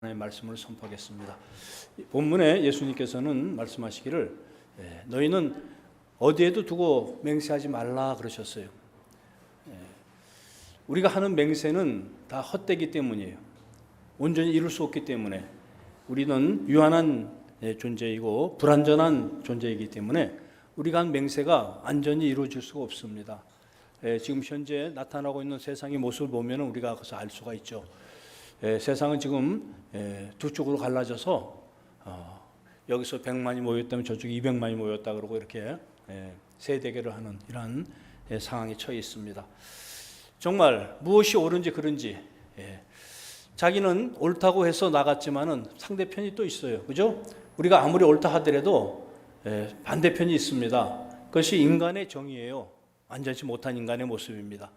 하나님의 말씀을 선포하겠습니다. 본문에 예수님께서는 말씀하시기를 너희는 어디에도 두고 맹세하지 말라 그러셨어요. 우리가 하는 맹세는 다 헛되기 때문이에요. 온전히 이룰 수 없기 때문에 우리는 유한한 존재이고 불완전한 존재이기 때문에 우리가 한 맹세가 완전히 이루어질 수가 없습니다. 지금 현재 나타나고 있는 세상의 모습을 보면 우리가 그것을 알 수가 있죠. 세상은 지금 두 쪽으로 갈라져서 여기서 100만이 모였다면 저쪽에 200만이 모였다 그러고 이렇게 세대결을 하는 이러한 상황에 처해 있습니다. 정말 무엇이 옳은지 그른지 자기는 옳다고 해서 나갔지만은 상대편이 또 있어요. 그죠? 우리가 아무리 옳다 하더라도 반대편이 있습니다. 그것이 인간의 정의예요. 완전치 못한 인간의 모습입니다.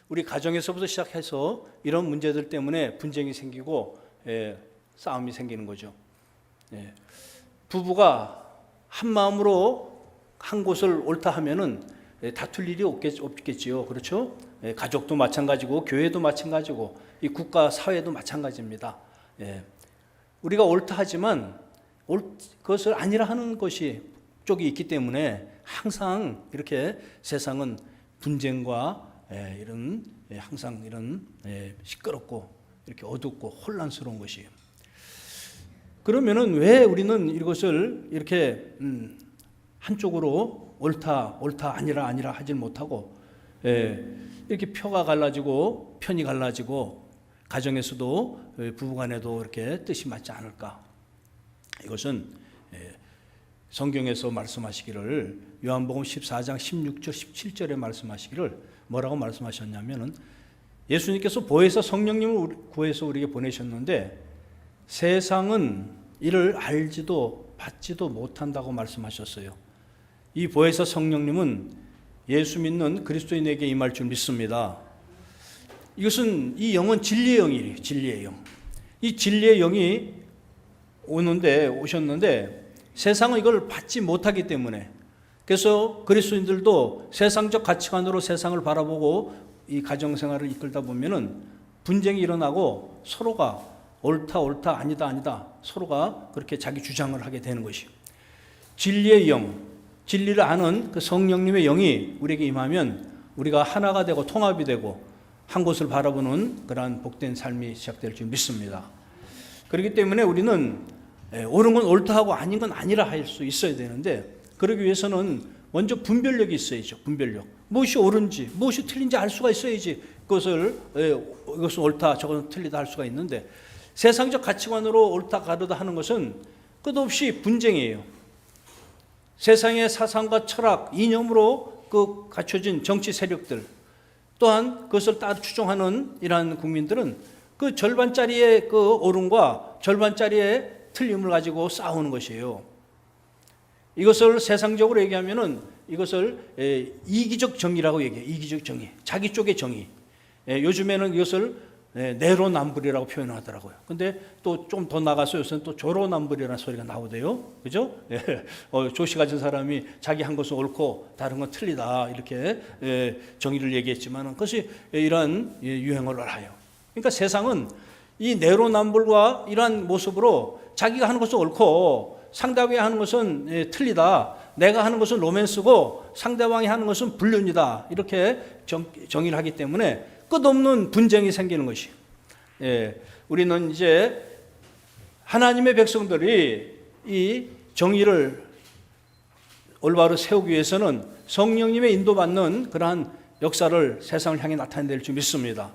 우리 가정에서부터 시작해서 이런 문제들 때문에 분쟁이 생기고 싸움이 생기는 거죠. 부부가 한 마음으로 한 곳을 옳다 하면은 다툴 일이 없겠지요. 그렇죠? 가족도 마찬가지고 교회도 마찬가지고 이 국가 사회도 마찬가지입니다. 우리가 옳다 하지만 그것을 아니라 하는 것이 쪽이 있기 때문에 항상 이렇게 세상은 분쟁과 이런 항상 이런 시끄럽고 이렇게 어둡고 혼란스러운 것이에요. 그러면은 왜 우리는 이것을 이렇게 한쪽으로 옳다 아니라 하질 못하고 이렇게 표가 갈라지고 편이 갈라지고 가정에서도 부부간에도 이렇게 뜻이 맞지 않을까? 이것은 성경에서 말씀하시기를 요한복음 14장 16절 17절에 말씀하시기를 뭐라고 말씀하셨냐면은 예수님께서 보혜사 성령님을 구해서 우리에게 보내셨는데 세상은 이를 알지도 받지도 못한다고 말씀하셨어요. 이 보혜사 성령님은 예수 믿는 그리스도인에게 임할 줄 믿습니다. 이것은 이 영은 진리의 영이에요. 진리의 영. 이 진리의 영이 오셨는데 세상은 이걸 받지 못하기 때문에 그래서 그리스도인들도 세상적 가치관으로 세상을 바라보고 이 가정생활을 이끌다 보면은 분쟁이 일어나고 서로가 옳다 아니다 서로가 그렇게 자기 주장을 하게 되는 것이요. 진리의 영, 진리를 아는 그 성령님의 영이 우리에게 임하면 우리가 하나가 되고 통합이 되고 한 곳을 바라보는 그러한 복된 삶이 시작될 줄 믿습니다. 그렇기 때문에 우리는 옳은 건 옳다 하고 아닌 건 아니라 할 수 있어야 되는데 그러기 위해서는 먼저 분별력이 있어야죠. 분별력. 무엇이 옳은지 무엇이 틀린지 알 수가 있어야지 이것은 옳다 저것은 틀리다 할 수가 있는데 세상적 가치관으로 옳다 가르다 하는 것은 끝없이 분쟁이에요. 세상의 사상과 철학, 이념으로 갖춰진 정치 세력들 또한 그것을 따라 추종하는 이러한 국민들은 그 절반짜리의 그 옳음과 절반짜리의 틀림을 가지고 싸우는 것이에요. 이것을 세상적으로 얘기하면은 이것을 이기적 정의라고 얘기해요. 이기적 정의. 자기 쪽의 정의. 요즘에는 이것을 내로남불이라고 표현하더라고요. 근데 또 좀 더 나가서 요새는 또 조로남불이라는 소리가 나오대요. 그죠? 조시 가진 사람이 자기 한 것은 옳고 다른 건 틀리다. 이렇게 정의를 얘기했지만 그것이 이러한 유행어를 알아요. 그러니까 세상은 이 내로남불과 이러한 모습으로 자기가 하는 것은 옳고 상대방이 하는 것은 틀리다. 내가 하는 것은 로맨스고 상대방이 하는 것은 불륜이다. 이렇게 정의를 하기 때문에 끝없는 분쟁이 생기는 것이에요. 우리는 이제 하나님의 백성들이 이 정의를 올바로 세우기 위해서는 성령님의 인도받는 그러한 역사를 세상을 향해 나타낼 줄 믿습니다.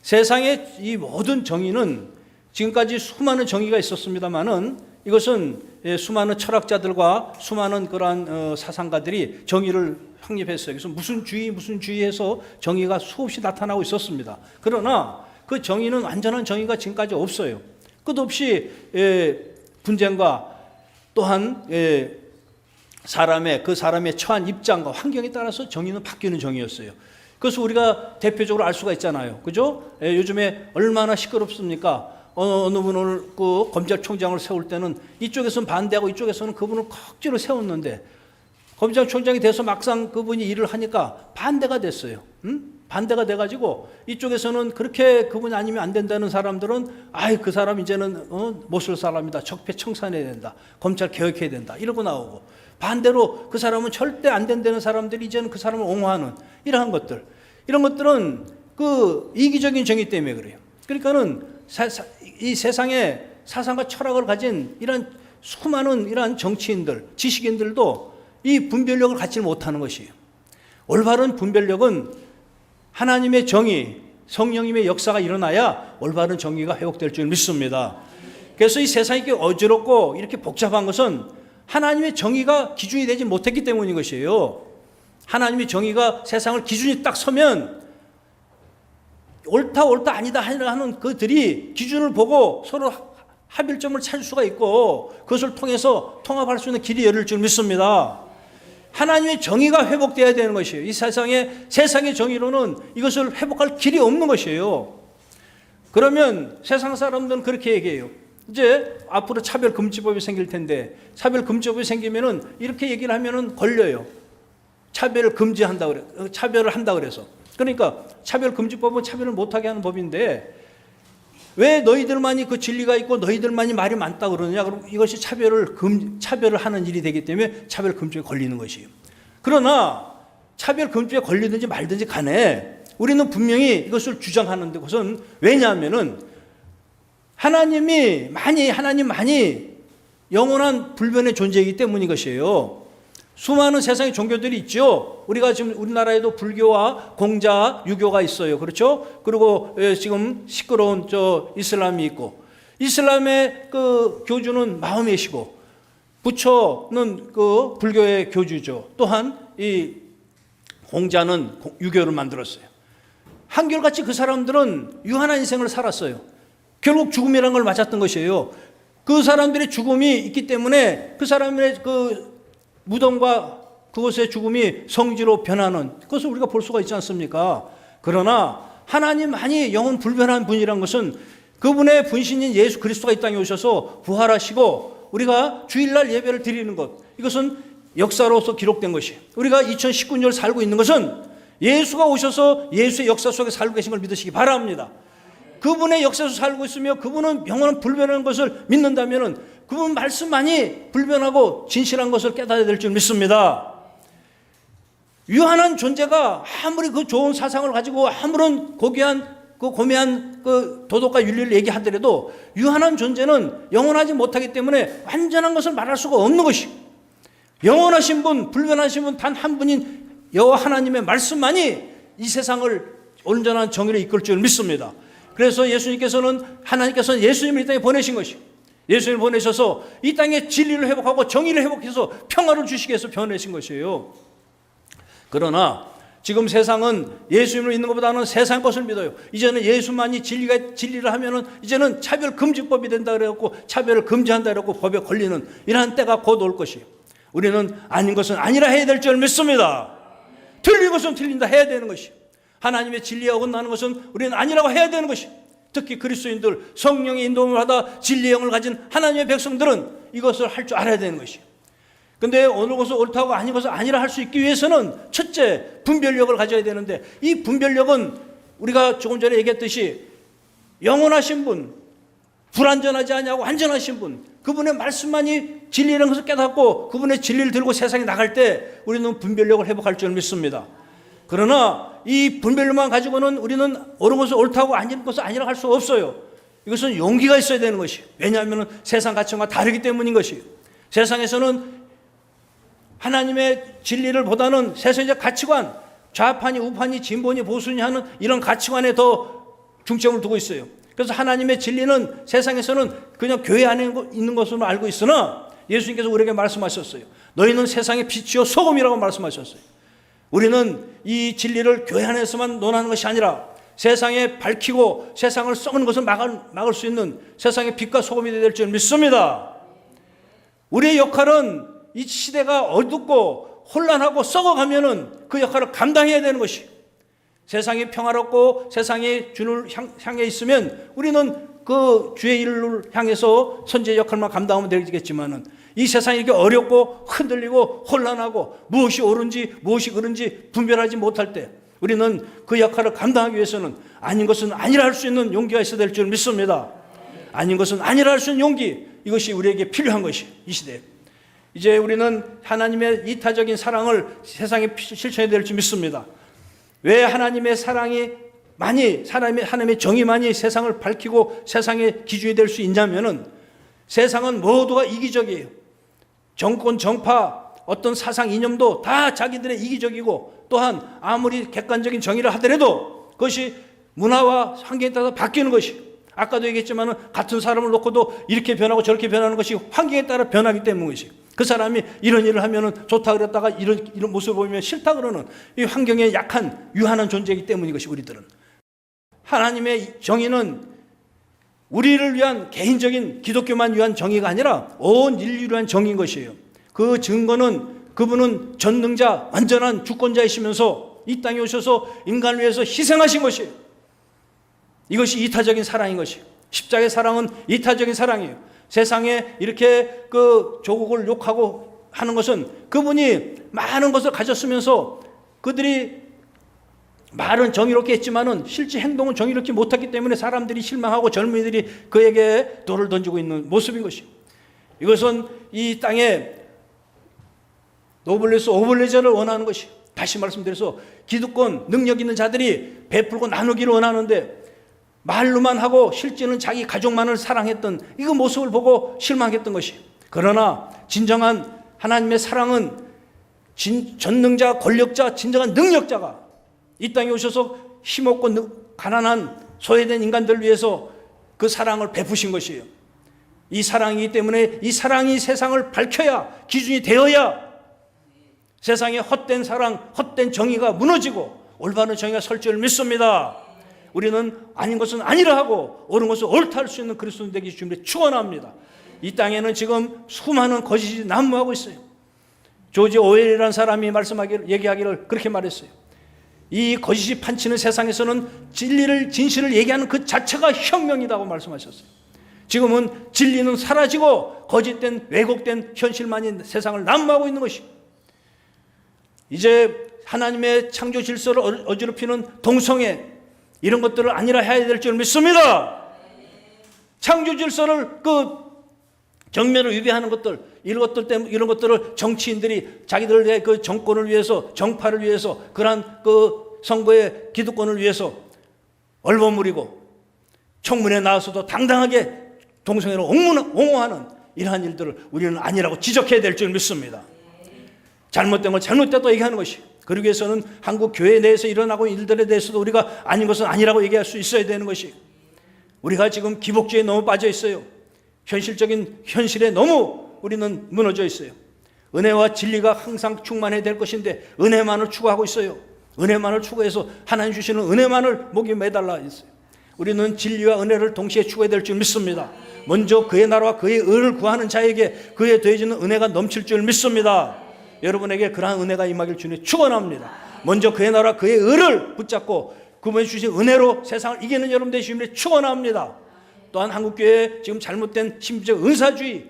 세상의 이 모든 정의는 지금까지 수많은 정의가 있었습니다만은 이것은 수많은 철학자들과 수많은 그러한 사상가들이 정의를 확립했어요. 그래서 무슨 주의 해서 정의가 수없이 나타나고 있었습니다. 그러나 그 정의는 완전한 정의가 지금까지 없어요. 끝없이 분쟁과 또한 사람의 처한 입장과 환경에 따라서 정의는 바뀌는 정의였어요. 그래서 우리가 대표적으로 알 수가 있잖아요. 그죠? 요즘에 얼마나 시끄럽습니까? 어느 분을 그 검찰총장을 세울 때는 이쪽에서는 반대하고 이쪽에서는 그분을 억지로 세웠는데 검찰총장이 돼서 막상 그분이 일을 하니까 반대가 됐어요. 반대가 돼가지고 이쪽에서는 그렇게 그분이 아니면 안 된다는 사람들은 아이 그 사람 이제는 못 쓸 사람이다. 적폐 청산해야 된다. 검찰 개혁해야 된다. 이러고 나오고 반대로 그 사람은 절대 안 된다는 사람들이 이제는 그 사람을 옹호하는 이러한 것들. 이런 것들은 그 이기적인 정의 때문에 그래요. 그러니까는 이 세상에 사상과 철학을 가진 이런 수많은 이러한 정치인들, 지식인들도 이 분별력을 갖지 못하는 것이에요. 올바른 분별력은 하나님의 정의, 성령님의 역사가 일어나야 올바른 정의가 회복될 줄 믿습니다. 그래서 이 세상이 이렇게 어지럽고 이렇게 복잡한 것은 하나님의 정의가 기준이 되지 못했기 때문인 것이에요. 하나님의 정의가 세상을 기준이 딱 서면 옳다 아니다 하는 그들이 기준을 보고 서로 합일점을 찾을 수가 있고 그것을 통해서 통합할 수 있는 길이 열릴 줄 믿습니다. 하나님의 정의가 회복되어야 되는 것이에요. 이 세상의 정의로는 이것을 회복할 길이 없는 것이에요. 그러면 세상 사람들은 그렇게 얘기해요. 이제 앞으로 차별금지법이 생길 텐데 차별금지법이 생기면은 이렇게 얘기를 하면은 걸려요. 차별을 금지한다 그래. 차별을 한다 그래서. 그러니까 차별금지법은 차별을 못하게 하는 법인데 왜 너희들만이 그 진리가 있고 너희들만이 말이 많다 그러느냐? 그럼 이것이 차별을 하는 일이 되기 때문에 차별금지에 걸리는 것이에요. 그러나 차별금지에 걸리든지 말든지 간에 우리는 분명히 이것을 주장하는데 그것은 왜냐하면은 하나님만이 영원한 불변의 존재이기 때문인 것이에요. 수많은 세상의 종교들이 있죠. 우리가 지금 우리나라에도 불교와 공자, 유교가 있어요. 그렇죠? 그리고 지금 시끄러운 이슬람이 있고, 이슬람의 그 교주는 마호메시고, 부처는 그 불교의 교주죠. 또한 이 공자는 유교를 만들었어요. 한결같이 그 사람들은 유한한 인생을 살았어요. 결국 죽음이라는 걸 맞았던 것이에요. 그 사람들의 죽음이 있기 때문에 그 사람의 그 무덤과 그것의 죽음이 성지로 변하는 그것을 우리가 볼 수가 있지 않습니까? 그러나 하나님만이 영원 불변한 분이란 것은 그분의 분신인 예수 그리스도가 이 땅에 오셔서 부활하시고 우리가 주일날 예배를 드리는 것, 이것은 역사로서 기록된 것이에요. 우리가 2019년을 살고 있는 것은 예수가 오셔서 예수의 역사 속에 살고 계신 걸 믿으시기 바랍니다. 그분의 역사에서 살고 있으며 그분은 영원한 불변한 것을 믿는다면 그분 말씀만이 불변하고 진실한 것을 깨달아야 될 줄 믿습니다. 유한한 존재가 아무리 그 좋은 사상을 가지고 아무런 고매한 그 도덕과 윤리를 얘기하더라도 유한한 존재는 영원하지 못하기 때문에 완전한 것을 말할 수가 없는 것이, 영원하신 분, 불변하신 분 단 한 분인 여호와 하나님의 말씀만이 이 세상을 온전한 정의로 이끌 줄 믿습니다. 그래서 하나님께서는 예수님을 이 땅에 보내신 것이, 예수님을 보내셔서 이 땅에 진리를 회복하고 정의를 회복해서 평화를 주시기 위해서 보내신 것이에요. 그러나 지금 세상은 예수님을 믿는 것보다는 세상 것을 믿어요. 이제는 예수만이 진리를 하면은 이제는 차별금지법이 된다 그래갖고 차별을 금지한다 그래갖고 법에 걸리는 이러한 때가 곧 올 것이에요. 우리는 아닌 것은 아니라 해야 될 줄 믿습니다. 틀린 것은 틀린다 해야 되는 것이, 하나님의 진리에 어긋나는 것은 우리는 아니라고 해야 되는 것이, 특히 그리스도인들, 성령의 인도를 받아 진리의 영을 가진 하나님의 백성들은 이것을 할 줄 알아야 되는 것이. 근데 어느 것은 옳다고 아닌 것은 아니라 할 수 있기 위해서는 첫째 분별력을 가져야 되는데, 이 분별력은 우리가 조금 전에 얘기했듯이 영원하신 분, 불완전하지 않냐고 완전하신 분, 그분의 말씀만이 진리라는 것을 깨닫고 그분의 진리를 들고 세상에 나갈 때 우리는 분별력을 회복할 줄 믿습니다. 그러나 이 분별력만 가지고는 우리는 옳은 것을 옳다고 아닌 것을 아니라고 할 수 없어요. 이것은 용기가 있어야 되는 것이에요. 왜냐하면 세상 가치와 다르기 때문인 것이에요. 세상에서는 하나님의 진리를 보다는 세상의 가치관, 좌파니 우파니 진보니 보수니 하는 이런 가치관에 더 중점을 두고 있어요. 그래서 하나님의 진리는 세상에서는 그냥 교회 안에 있는 것으로 알고 있으나 예수님께서 우리에게 말씀하셨어요. 너희는 세상의 빛이요 소금이라고 말씀하셨어요. 우리는 이 진리를 교회 안에서만 논하는 것이 아니라 세상에 밝히고 세상을 썩는 것을 막을 수 있는 세상의 빛과 소금이 될 줄 믿습니다. 우리의 역할은 이 시대가 어둡고 혼란하고 썩어가면은 그 역할을 감당해야 되는 것이, 세상이 평화롭고 세상이 주를 향해 있으면 우리는 그 주의 일을 향해서 선지의 역할만 감당하면 되겠지만은 이 세상이 이렇게 어렵고 흔들리고 혼란하고 무엇이 옳은지 무엇이 그른지 분별하지 못할 때 우리는 그 역할을 감당하기 위해서는 아닌 것은 아니라 할 수 있는 용기가 있어야 될 줄 믿습니다. 아닌 것은 아니라 할 수 있는 용기, 이것이 우리에게 필요한 것이 이 시대에. 이제 우리는 하나님의 이타적인 사랑을 세상에 실천해야 될 줄 믿습니다. 왜 하나님의 사랑이 하나님의 정의만이 세상을 밝히고 세상의 기준이 될 수 있냐면은, 세상은 모두가 이기적이에요. 정권, 정파, 어떤 사상 이념도 다 자기들의 이기적이고, 또한 아무리 객관적인 정의를 하더라도 그것이 문화와 환경에 따라서 바뀌는 것이, 아까도 얘기했지만 같은 사람을 놓고도 이렇게 변하고 저렇게 변하는 것이 환경에 따라 변하기 때문이지. 그 사람이 이런 일을 하면 좋다 그랬다가 이런 모습을 보이면 싫다 그러는 이 환경에 약한 유한한 존재이기 때문인 것이, 우리들은. 하나님의 정의는 우리를 위한 개인적인 기독교만 위한 정의가 아니라 온 인류를 위한 정의인 것이에요. 그 증거는 그분은 전능자, 완전한 주권자이시면서 이 땅에 오셔서 인간을 위해서 희생하신 것이에요. 이것이 이타적인 사랑인 것이에요. 십자가의 사랑은 이타적인 사랑이에요. 세상에 이렇게 그 조국을 욕하고 하는 것은 그분이 많은 것을 가졌으면서 그들이 말은 정의롭게 했지만은 실제 행동은 정의롭지 못했기 때문에 사람들이 실망하고 젊은이들이 그에게 돌을 던지고 있는 모습인 것이에요. 이것은 이 땅에 노블레스 오블레저를 원하는 것이, 다시 말씀드려서 기득권 능력 있는 자들이 베풀고 나누기를 원하는데, 말로만 하고 실제는 자기 가족만을 사랑했던 이 모습을 보고 실망했던 것이. 그러나 진정한 하나님의 사랑은 전능자, 권력자, 진정한 능력자가 이 땅에 오셔서 힘없고 가난한 소외된 인간들을 위해서 그 사랑을 베푸신 것이에요. 이 사랑이기 때문에 이 사랑이 세상을 밝혀야, 기준이 되어야 세상의 헛된 사랑, 헛된 정의가 무너지고 올바른 정의가 설 줄 믿습니다. 우리는 아닌 것은 아니라 하고 옳은 것은 옳다 할 수 있는 그리스도인 되기 주님을 축원합니다. 이 땅에는 지금 수많은 거짓이 난무하고 있어요. 조지 오웰이라는 사람이 얘기하기를 그렇게 말했어요. 이 거짓이 판치는 세상에서는 진실을 얘기하는 그 자체가 혁명이라고 말씀하셨어요. 지금은 진리는 사라지고 거짓된, 왜곡된 현실만이 세상을 난무하고 있는 것이, 이제 하나님의 창조 질서를 어지럽히는 동성애, 이런 것들을 아니라 해야 될 줄 믿습니다. 창조 질서를 정면을 위배하는 것들, 이런 것들을 정치인들이 자기들의 그 정권을 위해서, 정파를 위해서, 그러한 그 선거의 기득권을 위해서 얼버무리고 청문회에 나와서도 당당하게 동성애를 옹호하는 이러한 일들을 우리는 아니라고 지적해야 될 줄 믿습니다. 잘못된 걸 잘못됐다고 얘기하는 것이, 그러기 위해서는 한국 교회 내에서 일어나고 있는 일들에 대해서도 우리가 아닌 것은 아니라고 얘기할 수 있어야 되는 것이, 우리가 지금 기복주의에 너무 빠져 있어요. 현실적인 현실에 너무 우리는 무너져 있어요. 은혜와 진리가 항상 충만해야 될 것인데 은혜만을 추구하고 있어요. 은혜만을 추구해서 하나님 주시는 은혜만을 목에 매달려 있어요. 우리는 진리와 은혜를 동시에 추구해야 될 줄 믿습니다. 먼저 그의 나라와 그의 의를 구하는 자에게 그에 더해지는 은혜가 넘칠 줄 믿습니다. 여러분에게 그러한 은혜가 임하길 주님 축원합니다. 먼저 그의 나라 그의 의를 붙잡고 그분이 주신 은혜로 세상을 이기는 여러분 되시기를 축원합니다. 또한 한국교회 지금 잘못된 신비적 은사주의,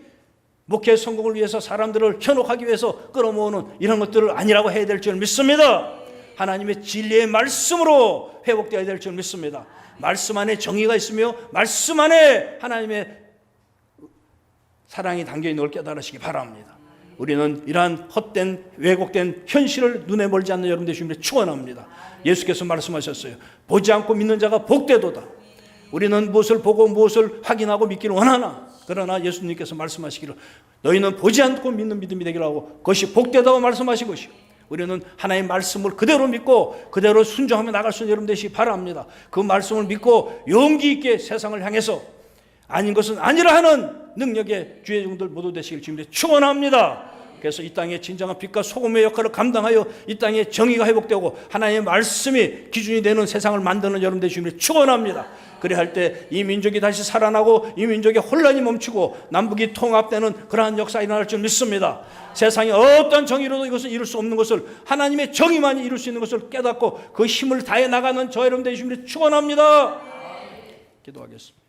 목회 성공을 위해서 사람들을 현혹하기 위해서 끌어모으는 이런 것들을 아니라고 해야 될 줄 믿습니다. 하나님의 진리의 말씀으로 회복되어야 될 줄 믿습니다. 말씀 안에 정의가 있으며 말씀 안에 하나님의 사랑이 담겨있는 걸 깨달으시기 바랍니다. 우리는 이러한 헛된 왜곡된 현실을 눈에 멀지 않는 여러분 되시기를 축원합니다. 예수께서 말씀하셨어요. 보지 않고 믿는 자가 복되도다. 우리는 무엇을 보고 무엇을 확인하고 믿기를 원하나, 그러나 예수님께서 말씀하시기를 너희는 보지 않고 믿는 믿음이 되기를 하고 그것이 복되다고 말씀하신 것이요, 우리는 하나님의 말씀을 그대로 믿고 그대로 순종하며 나갈 수 있는 여러분 되시기 바랍니다. 그 말씀을 믿고 용기 있게 세상을 향해서 아닌 것은 아니라 하는 능력의 주의 종들 모두 되시길 주님께 축원합니다. 그래서 이 땅에 진정한 빛과 소금의 역할을 감당하여 이 땅에 정의가 회복되고 하나님의 말씀이 기준이 되는 세상을 만드는 여러분 되시길 축원합니다. 그래 할 때 이 민족이 다시 살아나고 이 민족의 혼란이 멈추고 남북이 통합되는 그러한 역사가 일어날 줄 믿습니다. 세상에 어떤 정의로도 이것을 이룰 수 없는 것을 하나님의 정의만이 이룰 수 있는 것을 깨닫고 그 힘을 다해 나가는 저 여러분 되시길 축원합니다. 기도하겠습니다.